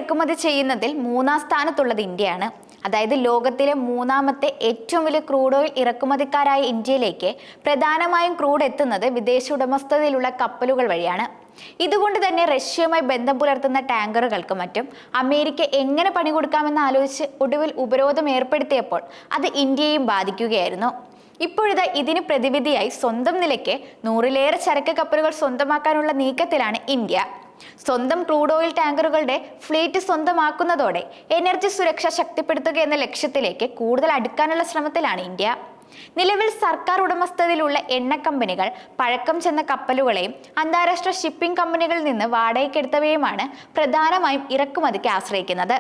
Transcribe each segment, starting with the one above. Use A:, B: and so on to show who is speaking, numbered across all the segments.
A: ഇറക്കുമതി ചെയ്യുന്നതിൽ മൂന്നാം സ്ഥാനത്തുള്ളത് ഇന്ത്യയാണ്. അതായത് ലോകത്തിലെ മൂന്നാമത്തെ ഏറ്റവും വലിയ ക്രൂഡ് ഓയിൽ ഇറക്കുമതിക്കാരായ ഇന്ത്യയിലേക്ക് പ്രധാനമായും ക്രൂഡ് എത്തുന്നത് വിദേശ ഉടമസ്ഥതയിലുള്ള കപ്പലുകൾ വഴിയാണ്. ഇതുകൊണ്ട് തന്നെ റഷ്യയുമായി ബന്ധം പുലർത്തുന്ന ടാങ്കറുകൾക്കും മറ്റും അമേരിക്ക എങ്ങനെ പണി കൊടുക്കാമെന്ന് ആലോചിച്ച് ഒടുവിൽ ഉപരോധം ഏർപ്പെടുത്തിയപ്പോൾ അത് ഇന്ത്യയെയും ബാധിക്കുകയായിരുന്നു. ഇപ്പോഴിതാ ഇതിന് പ്രതിവിധിയായി സ്വന്തം നിലയ്ക്ക് 100-ലേറെ ചരക്ക് കപ്പലുകൾ സ്വന്തമാക്കാനുള്ള നീക്കത്തിലാണ് ഇന്ത്യ. സ്വന്തം ക്രൂഡ് ഓയിൽ ടാങ്കറുകളുടെ ഫ്ലീറ്റ് സ്വന്തമാക്കുന്നതോടെ എനർജി സുരക്ഷ ശക്തിപ്പെടുത്തുക എന്ന ലക്ഷ്യത്തിലേക്ക് കൂടുതൽ അടുക്കാനുള്ള ശ്രമത്തിലാണ് ഇന്ത്യ. നിലവിൽ സർക്കാർ ഉടമസ്ഥതയിലുള്ള എണ്ണ കമ്പനികൾ പഴക്കം ചെന്ന കപ്പലുകളെയും അന്താരാഷ്ട്ര ഷിപ്പിംഗ് കമ്പനികളിൽ നിന്ന് വാടകയ്ക്കെടുത്തവയുമാണ് പ്രധാനമായും ഇറക്കുമതിക്ക് ആശ്രയിക്കുന്നത്.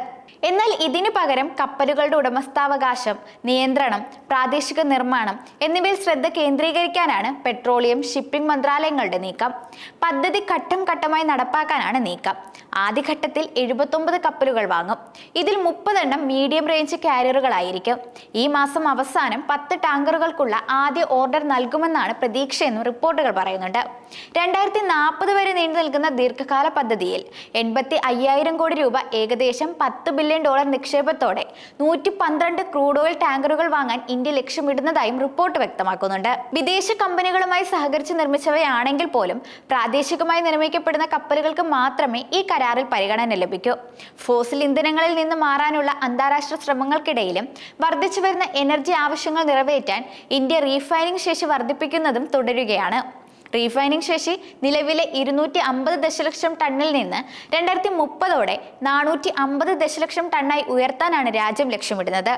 A: എന്നാൽ ഇതിനു പകരം കപ്പലുകളുടെ ഉടമസ്ഥാവകാശം, നിയന്ത്രണം, പ്രാദേശിക നിർമ്മാണം എന്നിവയിൽ ശ്രദ്ധ കേന്ദ്രീകരിക്കാനാണ് പെട്രോളിയം, ഷിപ്പിംഗ് മന്ത്രാലയങ്ങളുടെ നീക്കം. പദ്ധതി ഘട്ടം ഘട്ടമായി നടപ്പാക്കാനാണ് നീക്കം. ആദ്യഘട്ടത്തിൽ 79 കപ്പലുകൾ വാങ്ങും. ഇതിൽ 30 എണ്ണം മീഡിയം റേഞ്ച് കാരിയറുകളായിരിക്കും. ഈ മാസം അവസാനം 10 ടാങ്കറുകൾക്കുള്ള ആദ്യ ഓർഡർ നൽകുമെന്നാണ് പ്രതീക്ഷയെന്നും റിപ്പോർട്ടുകൾ പറയുന്നുണ്ട്. 2040 വരെ നീണ്ടു നിൽക്കുന്ന ദീർഘകാല പദ്ധതിയിൽ 85,000 കോടി രൂപ, ഏകദേശം $10 ബില്യൺ നിക്ഷേപത്തോടെ 112 ക്രൂഡ് ഓയിൽ ടാങ്കറുകൾ വാങ്ങാൻ ഇന്ത്യ ലക്ഷ്യമിടുന്നതായും റിപ്പോർട്ട് വ്യക്തമാക്കുന്നുണ്ട്. വിദേശ കമ്പനികളുമായി സഹകരിച്ച് നിർമ്മിച്ചവയാണെങ്കിൽ പോലും പ്രാദേശികമായി നിർമ്മിക്കപ്പെടുന്ന കപ്പലുകൾക്ക് മാത്രമേ ഈ കരാറിൽ പരിഗണന ലഭിക്കൂ. ഫോസിൽ ഇന്ധനങ്ങളിൽ നിന്ന് മാറാനുള്ള അന്താരാഷ്ട്ര ശ്രമങ്ങൾക്കിടയിലും വർദ്ധിച്ചു വരുന്ന എനർജി ആവശ്യങ്ങൾ നിറവേറ്റാൻ ഇന്ത്യ റീഫൈനിങ് ശേഷി വർദ്ധിപ്പിക്കുന്നതും തുടരുകയാണ്. റീഫൈനിങ് ശേഷി നിലവിലെ 250 ദശലക്ഷം ടണ്ണിൽ നിന്ന് 2030 450 ദശലക്ഷം ടണ്ണായി ഉയർത്താനാണ് രാജ്യം ലക്ഷ്യമിടുന്നത്.